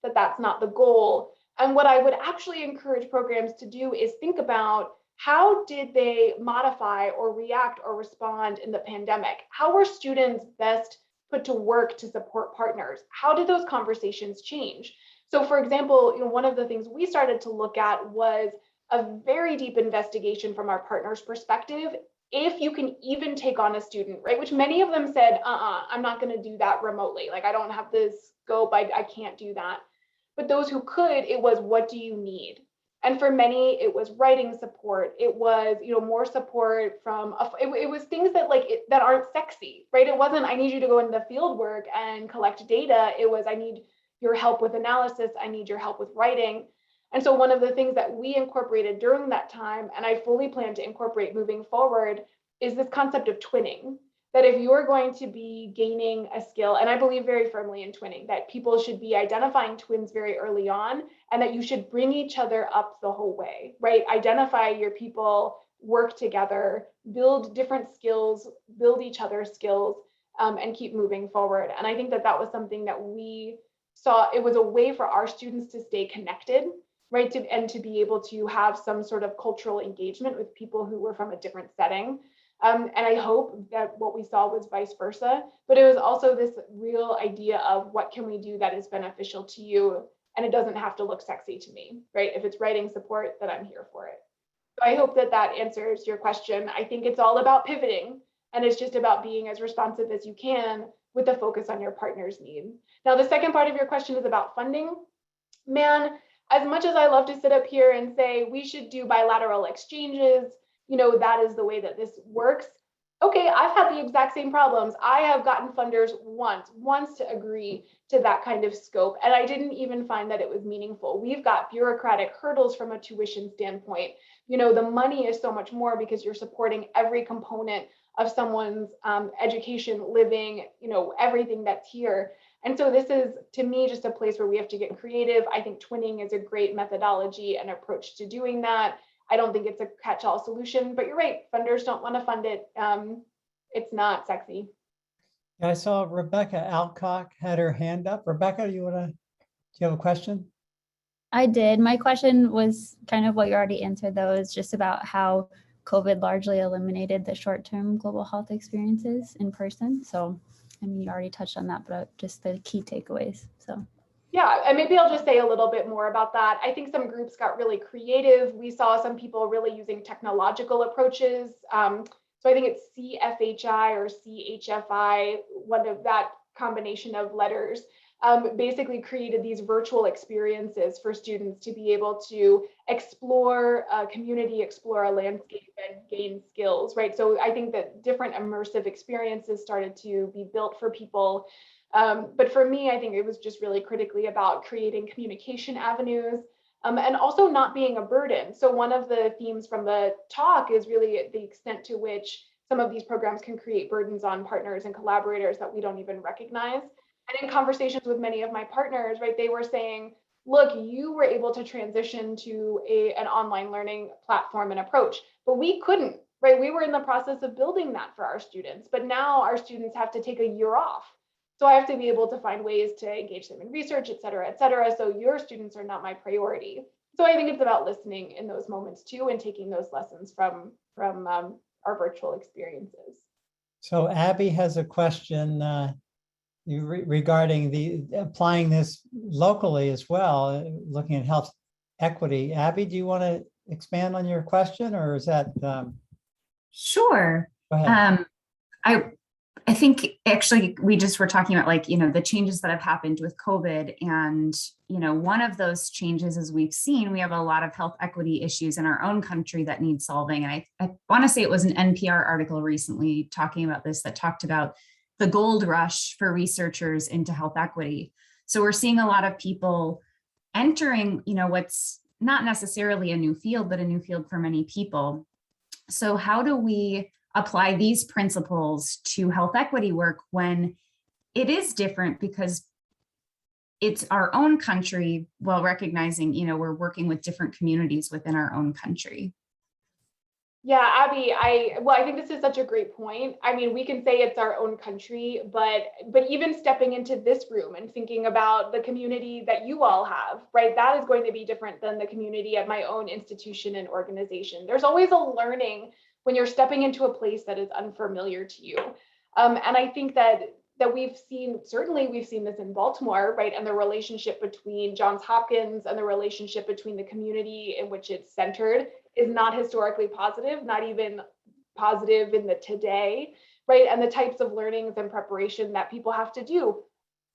that that's not the goal. And what I would actually encourage programs to do is think about, how did they modify or react or respond in the pandemic? How were students best put to work to support partners? How did those conversations change? So for example, you know, one of the things we started to look at was a very deep investigation from our partners' perspective. If you can even take on a student, right? Which many of them said, I'm not going to do that remotely. Like, I don't have the scope, I can't do that. But those who could, it was, what do you need? And for many, it was writing support. It was, you know, more support from, it was things that that aren't sexy, right? It wasn't, I need you to go into the field work and collect data. It was, I need your help with analysis. I need your help with writing. And so one of the things that we incorporated during that time, and I fully plan to incorporate moving forward, is this concept of twinning. That if you're going to be gaining a skill, and I believe very firmly in twinning, that people should be identifying twins very early on, and that you should bring each other up the whole way, right? Identify your people, work together, build different skills, build each other's skills, and keep moving forward. And I think that that was something that we saw. It was a way for our students to stay connected right? And to be able to have some sort of cultural engagement with people who were from a different setting. And I hope that what we saw was vice versa, but it was also this real idea of what can we do that is beneficial to you, and it doesn't have to look sexy to me, right? If it's writing support, then I'm here for it. So I hope that that answers your question. I think it's all about pivoting, and it's just about being as responsive as you can with a focus on your partner's need. Now, the second part of your question is about funding. Man, as much as I love to sit up here and say we should do bilateral exchanges, you know, that is the way that this works. Okay, I've had the exact same problems. I have gotten funders once to agree to that kind of scope, and I didn't even find that it was meaningful. We've got bureaucratic hurdles from a tuition standpoint. You know, the money is so much more because you're supporting every component of someone's education, living, you know, everything that's here. And so this is, to me, just a place where we have to get creative. I think twinning is a great methodology and approach to doing that. I don't think it's a catch-all solution, but you're right, funders don't want to fund it. It's not sexy. I saw Rebecca Alcock had her hand up. Rebecca, do you have a question? I did. My question was kind of what you already answered, though, is just about how COVID largely eliminated the short-term global health experiences in person. So, I mean, you already touched on that, but just the key takeaways. So. Yeah, and maybe I'll just say a little bit more about that. I think some groups got really creative. We saw some people really using technological approaches. So I think it's CFHI or CHFI, one of that combination of letters, basically created these virtual experiences for students to be able to explore a community, explore a landscape, and gain skills, right? So I think that different immersive experiences started to be built for people. But for me, I think it was just really critically about creating communication avenues and also not being a burden. So one of the themes from the talk is really the extent to which some of these programs can create burdens on partners and collaborators that we don't even recognize. And in conversations with many of my partners, right, they were saying, look, you were able to transition to an online learning platform and approach, but we couldn't, right? We were in the process of building that for our students, but now our students have to take a year off. So I have to be able to find ways to engage them in research, et cetera, et cetera. So your students are not my priority. So I think it's about listening in those moments too, and taking those lessons from our virtual experiences. So Abby has a question regarding the applying this locally as well, looking at health equity. Abby, do you want to expand on your question, or is that? Sure. Go ahead. I think actually we just were talking about, like, you know, the changes that have happened with COVID, and, you know, one of those changes, as we've seen, we have a lot of health equity issues in our own country that need solving. And I want to say it was an NPR article recently talking about this, that talked about the gold rush for researchers into health equity. So we're seeing a lot of people entering, you know, what's not necessarily a new field, but a new field for many people. So how do we apply these principles to health equity work when it is different, because it's our own country, while recognizing, you know, we're working with different communities within our own country? Yeah, Abby, I think this is such a great point. I mean, we can say it's our own country, but even stepping into this room and thinking about the community that you all have, right? That is going to be different than the community at my own institution and organization. There's always a learning when you're stepping into a place that is unfamiliar to you. And I think that we've seen this in Baltimore, right? And the relationship between Johns Hopkins and the relationship between the community in which it's centered is not historically positive, not even positive in the today, right? And the types of learnings and preparation that people have to do.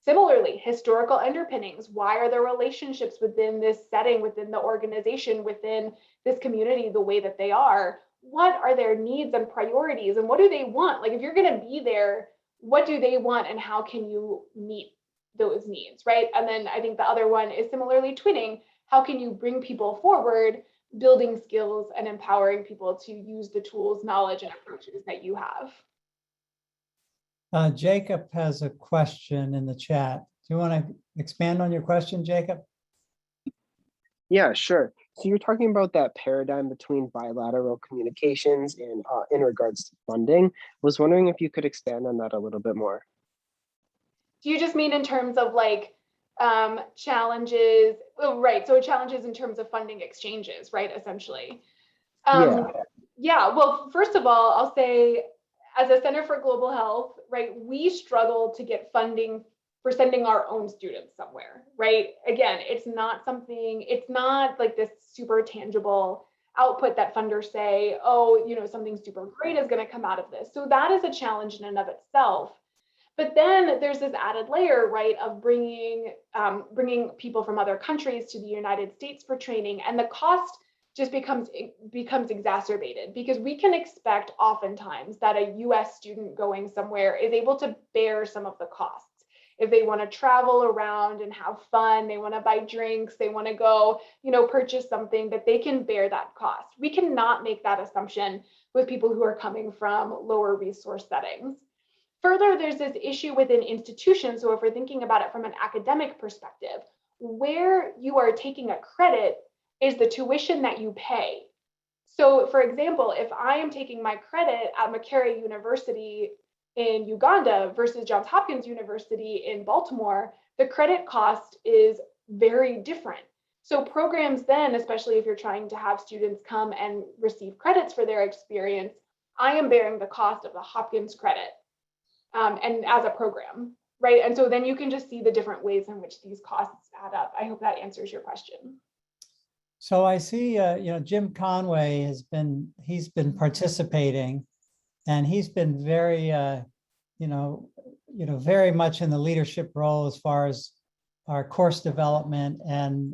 Similarly, historical underpinnings. Why are the relationships within this setting, within the organization, within this community the way that they are? What are their needs and priorities, and what do they want? Like, if you're going to be there, what do they want, and how can you meet those needs, right? And then I think the other one is similarly twinning. How can you bring people forward, building skills and empowering people to use the tools, knowledge, and approaches that you have? Jacob has a question in the chat. Do you want to expand on your question, Jacob? Yeah, sure. So you're talking about that paradigm between bilateral communications and in regards to funding. I was wondering if you could expand on that a little bit more. Do you just mean in terms of, like, challenges, oh, right, so challenges in terms of funding exchanges, right, essentially. Yeah. Yeah, well, first of all, I'll say, as a Center for Global Health, right, we struggle to get funding for sending our own students somewhere, right? Again, it's not like this super tangible output that funders say, oh, something super great is going to come out of this. So that is a challenge in and of itself. But then there's this added layer, right, of bringing people from other countries to the United States for training, and the cost just becomes exacerbated, because we can expect oftentimes that a US student going somewhere is able to bear some of the costs. If they want to travel around and have fun, they want to buy drinks, they want to go, purchase something, that they can bear that cost. We cannot make that assumption with people who are coming from lower resource settings. Further, there's this issue within institutions. So if we're thinking about it from an academic perspective, where you are taking a credit is the tuition that you pay. So for example, if I am taking my credit at Makerere University in Uganda versus Johns Hopkins University in Baltimore, the credit cost is very different. So programs then, especially if you're trying to have students come and receive credits for their experience, I am bearing the cost of the Hopkins credit, and as a program, right? And so then you can just see the different ways in which these costs add up. I hope that answers your question. So I see, Jim Conway he's been participating, and he's been very, very much in the leadership role as far as our course development and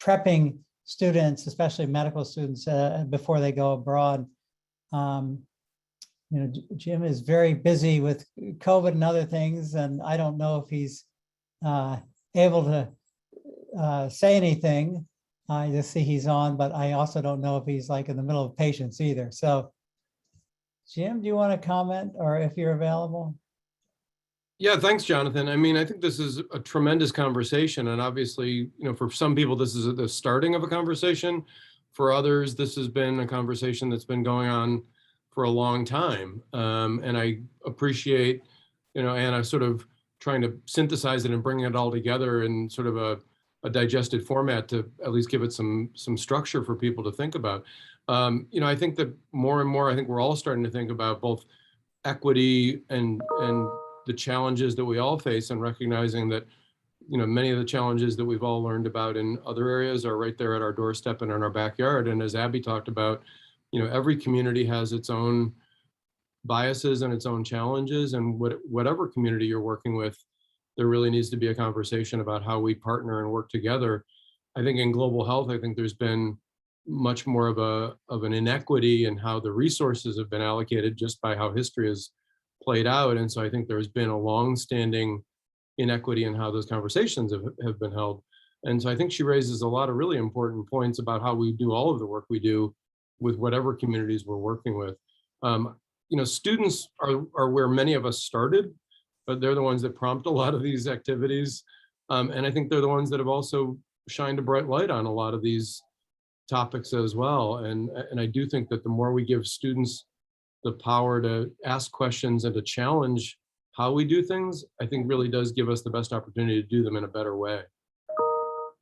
prepping students, especially medical students, before they go abroad. Jim is very busy with COVID and other things, and I don't know if he's able to say anything. I just see he's on, but I also don't know if he's like in the middle of patients either. So, Jim, do you want to comment, or if you're available? Yeah, thanks, Jonathan. I mean, I think this is a tremendous conversation, and obviously, for some people, this is the starting of a conversation. For others, this has been a conversation that's been going on for a long time. And I appreciate, Anna sort of trying to synthesize it and bring it all together in sort of a digested format to at least give it some structure for people to think about. I think that more and more, I think we're all starting to think about both equity and the challenges that we all face, and recognizing that, many of the challenges that we've all learned about in other areas are right there at our doorstep and in our backyard. And as Abby talked about, every community has its own biases and its own challenges, and whatever community you're working with, there really needs to be a conversation about how we partner and work together. I think in global health, I think there's been much more of an inequity in how the resources have been allocated just by how history has played out. And so I think there's been a long-standing inequity in how those conversations have been held. And so I think she raises a lot of really important points about how we do all of the work we do with whatever communities we're working with. Students are where many of us started, but they're the ones that prompt a lot of these activities. And I think they're the ones that have also shined a bright light on a lot of these topics as well. And I do think that the more we give students the power to ask questions and to challenge how we do things, I think really does give us the best opportunity to do them in a better way.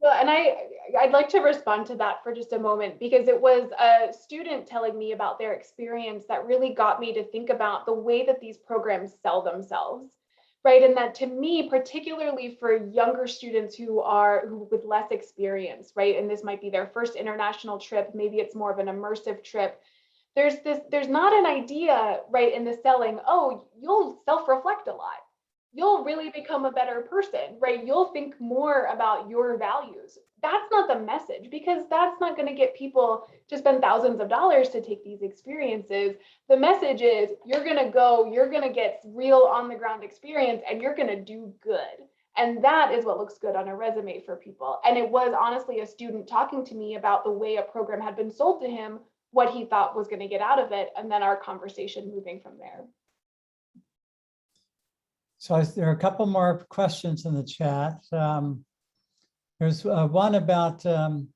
Well, and I'd like to respond to that for just a moment, because it was a student telling me about their experience that really got me to think about the way that these programs sell themselves, right? And that, to me, particularly for younger students who with less experience, right? And this might be their first international trip, maybe it's more of an immersive trip. There's not an idea, right, in the selling, oh, you'll self-reflect a lot. You'll really become a better person, right? You'll think more about your values. That's not the message, because that's not going to get people to spend thousands of dollars to take these experiences. The message is you're going to go, you're going to get real on the ground experience, and you're going to do good. And that is what looks good on a resume for people. And it was honestly a student talking to me about the way a program had been sold to him, what he thought was going to get out of it, and then our conversation moving from there. So there are a couple more questions in the chat. There's one about, do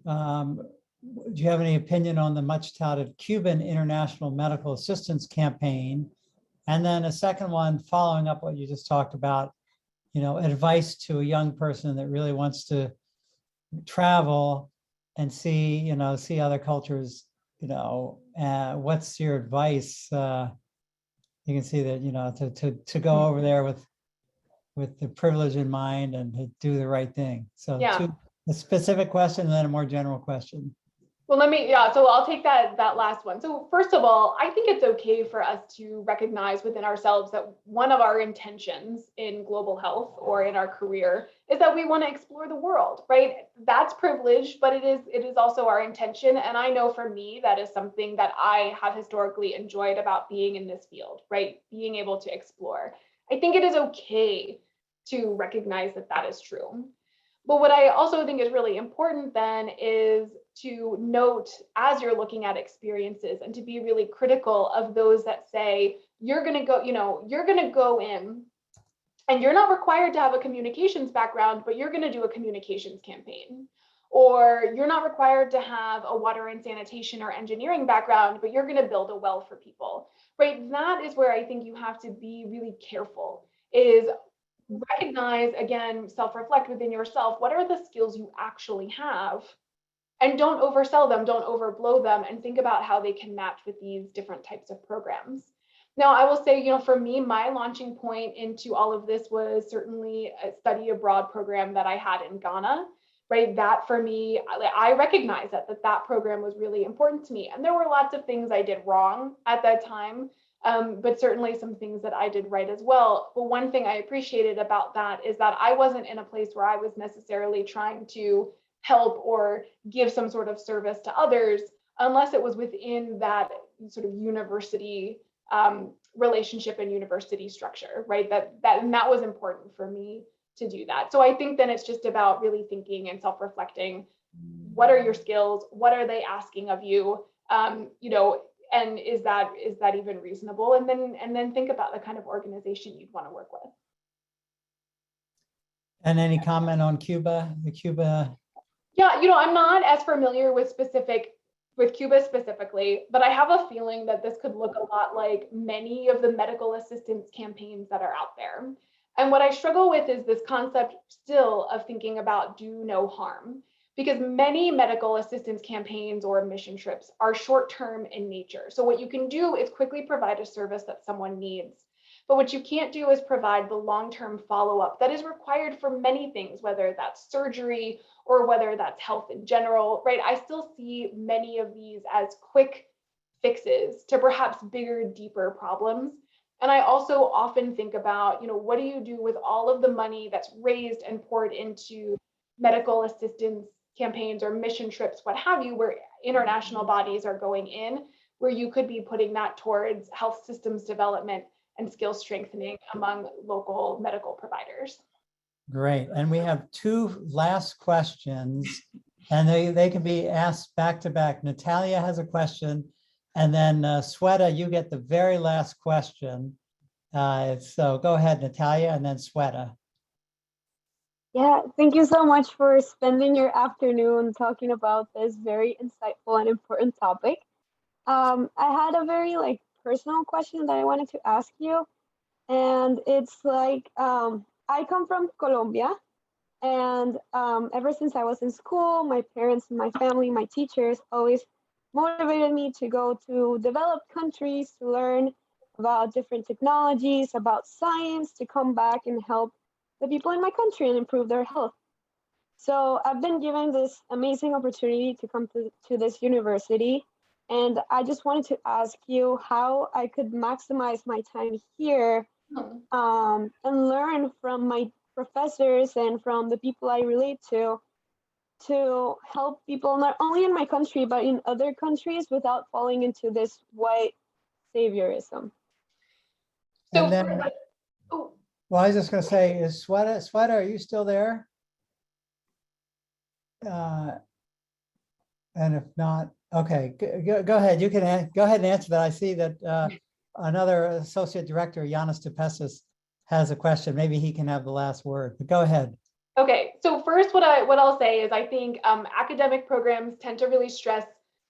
you have any opinion on the much touted Cuban International Medical Assistance Campaign? And then a second one following up what you just talked about. advice to a young person that really wants to travel and see other cultures, what's your advice? You can see that, to go over there with the privilege in mind and to do the right thing. So Yeah. a specific question and then a more general question. Well, so I'll take that last one. So first of all, I think it's okay for us to recognize within ourselves that one of our intentions in global health or in our career is that we want to explore the world, right? That's privilege, but it is also our intention. And I know for me, that is something that I have historically enjoyed about being in this field, right? Being able to explore. I think it is okay to recognize that that is true. But what I also think is really important then is to note, as you're looking at experiences, and to be really critical of those that say, you're going to go in and you're not required to have a communications background, but you're going to do a communications campaign. Or you're not required to have a water and sanitation or engineering background, but you're going to build a well for people, right? That is where I think you have to be really careful, is recognize, again, self-reflect within yourself. What are the skills you actually have? And don't oversell them, don't overblow them, and think about how they can match with these different types of programs. Now, I will say, for me, my launching point into all of this was certainly a study abroad program that I had in Ghana, right? That for me, I recognize that program was really important to me. And there were lots of things I did wrong at that time, but certainly some things that I did right as well. But one thing I appreciated about that is that I wasn't in a place where I was necessarily trying to help or give some sort of service to others, unless it was within that sort of university relationship and university structure, right? That was important for me to do that. So I think then it's just about really thinking and self-reflecting. What are your skills? What are they asking of you? And is that even reasonable? And then think about the kind of organization you'd want to work with. And any comment on Cuba? Yeah, I'm not as familiar with Cuba specifically, but I have a feeling that this could look a lot like many of the medical assistance campaigns that are out there. And what I struggle with is this concept still of thinking about do no harm, because many medical assistance campaigns or mission trips are short-term in nature. So what you can do is quickly provide a service that someone needs. But what you can't do is provide the long-term follow-up that is required for many things, whether that's surgery or whether that's health in general, right? I still see many of these as quick fixes to perhaps bigger, deeper problems. And I also often think about, what do you do with all of the money that's raised and poured into medical assistance campaigns or mission trips, what have you, where international bodies are going in, where you could be putting that towards health systems development and skill strengthening among local medical providers. Great. And we have two last questions, and they can be asked back to back. Natalia has a question, and then Sweta, you get the very last question. So go ahead, Natalia, and then Sweta. Yeah, thank you so much for spending your afternoon talking about this very insightful and important topic. I had a very personal question that I wanted to ask you, and it's I come from Colombia, and ever since I was in school, my parents, my family, my teachers always motivated me to go to developed countries to learn about different technologies, about science, to come back and help the people in my country and improve their health. So I've been given this amazing opportunity to come to this university. And I just wanted to ask you how I could maximize my time here and learn from my professors and from the people I relate to help people not only in my country, but in other countries without falling into this white saviorism. And then, well, I was just going to say, is Sweta, are you still there? And if not, okay, go ahead. You can go ahead and answer that. I see that another associate director, Yanis Tepesis, has a question. Maybe he can have the last word, but go ahead. Okay, so first what I'll say is I think academic programs tend to really stress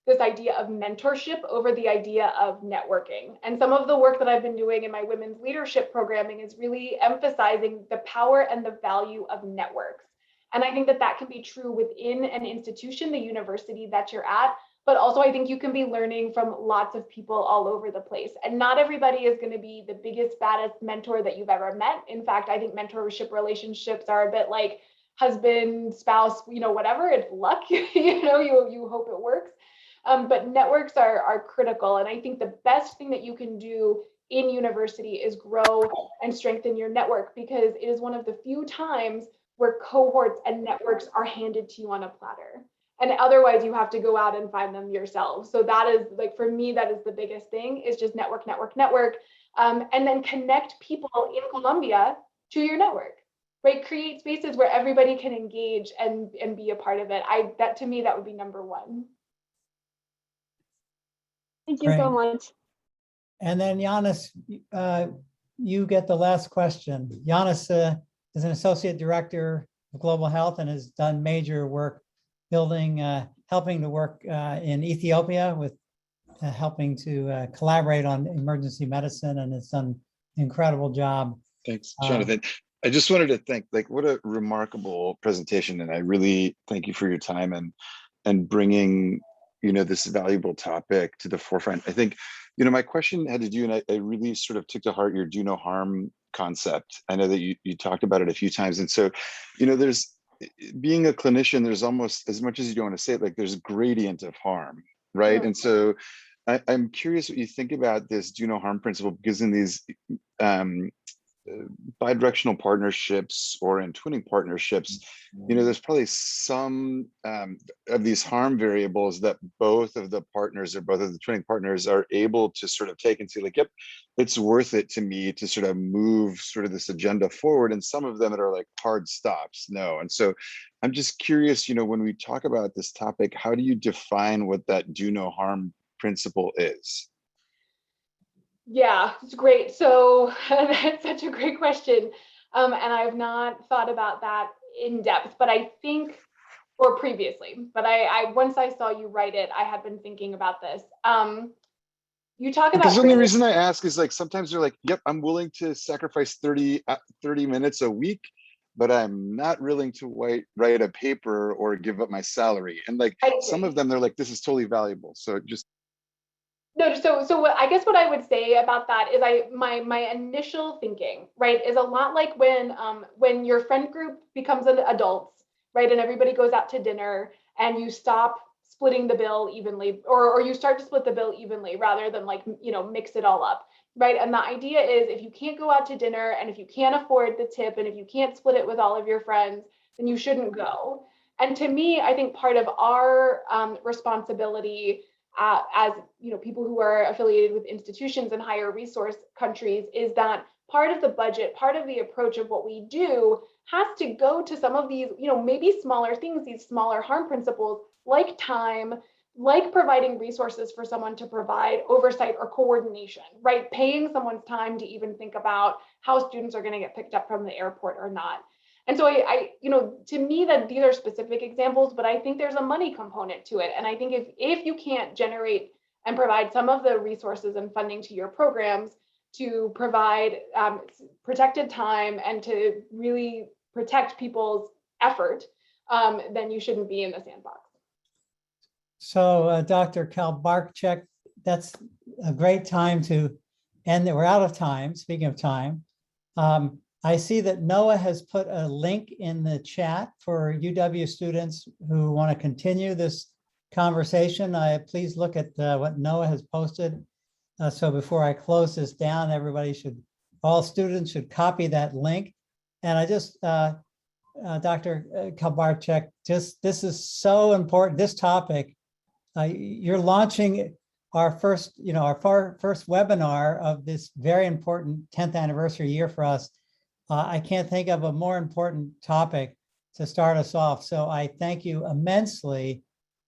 this idea of mentorship over the idea of networking. And some of the work that I've been doing in my women's leadership programming is really emphasizing the power and the value of networks. And I think that that can be true within an institution, the university that you're at, but also I think you can be learning from lots of people all over the place. And not everybody is going to be the biggest, baddest mentor that you've ever met. In fact, I think mentorship relationships are a bit like husband, spouse, whatever, it's luck, you hope it works. But networks are critical. And I think the best thing that you can do in university is grow and strengthen your network, because it is one of the few times where cohorts and networks are handed to you on a platter. And otherwise you have to go out and find them yourself. So that is, like, for me, that is the biggest thing, is just network. And then connect people in Colombia to your network, right? Create spaces where everybody can engage and be a part of it. That to me, that would be number one. Thank you so much. And then Giannis, you get the last question. Giannis is an associate director of global health and has done major work building, helping to work in Ethiopia with helping to collaborate on emergency medicine, and has done an incredible job. Thanks, Jonathan. I just wanted to thank, what a remarkable presentation, and I really thank you for your time and bringing this valuable topic to the forefront. I think my question had to do, and I really sort of took to heart your do no harm concept. I know that you talked about it a few times, and so there's, being a clinician, there's almost, as much as you don't want to say it, like there's a gradient of harm, right? And so I'm curious what you think about this do no harm principle, because in these bidirectional partnerships or in twinning partnerships, there's probably some of these harm variables that both of the partners or both of the twinning partners are able to sort of take and see, like, yep, it's worth it to me to sort of move sort of this agenda forward. And some of them that are like hard stops, no. And so I'm just curious, when we talk about this topic, how do you define what that do no harm principle is? Yeah, it's great. So that's such a great question. And I've not thought about that in depth, but I think, or previously, but I once I saw you write it, I had been thinking about this. You talk about— Because the only reason I ask is, like, sometimes they're like, yep, I'm willing to sacrifice 30 minutes a week, but I'm not willing to write a paper or give up my salary. And like some of them, they're like, this is totally valuable. So just— No, so what, I guess what I would say about that is my initial thinking, right, is a lot like when your friend group becomes an adults, right, and everybody goes out to dinner and you stop splitting the bill evenly, or you start to split the bill evenly rather than mix it all up, right? And the idea is, if you can't go out to dinner and if you can't afford the tip and if you can't split it with all of your friends, then you shouldn't go. And to me, I think part of our responsibility as people who are affiliated with institutions in higher resource countries is that part of the budget, part of the approach of what we do has to go to some of these, maybe smaller things, these smaller harm principles, like time, like providing resources for someone to provide oversight or coordination, right? Paying someone's time to even think about how students are going to get picked up from the airport or not. And so I to me, that these are specific examples, but I think there's a money component to it. And I think if you can't generate and provide some of the resources and funding to your programs to provide protected time and to really protect people's effort, then you shouldn't be in the sandbox. So Dr. Kalbarczyk, that's a great time to end. We're out of time, speaking of time. I see that Noah has put a link in the chat for UW students who want to continue this conversation. Please look at what Noah has posted. So before I close this down, all students should copy that link. And I just, Dr. Kalbarczyk, this is so important, this topic. You're launching our first webinar of this very important 10th anniversary year for us. I can't think of a more important topic to start us off. So I thank you immensely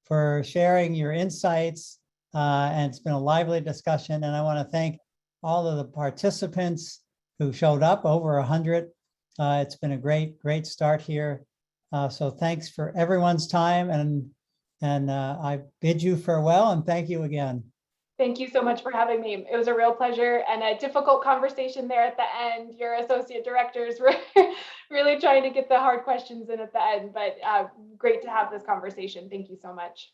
for sharing your insights. And it's been a lively discussion. And I want to thank all of the participants who showed up, over 100. It's been a great start here. So thanks for everyone's time. And And I bid you farewell and thank you again. Thank you so much for having me. It was a real pleasure and a difficult conversation there at the end. Your associate directors were really trying to get the hard questions in at the end, but great to have this conversation. Thank you so much.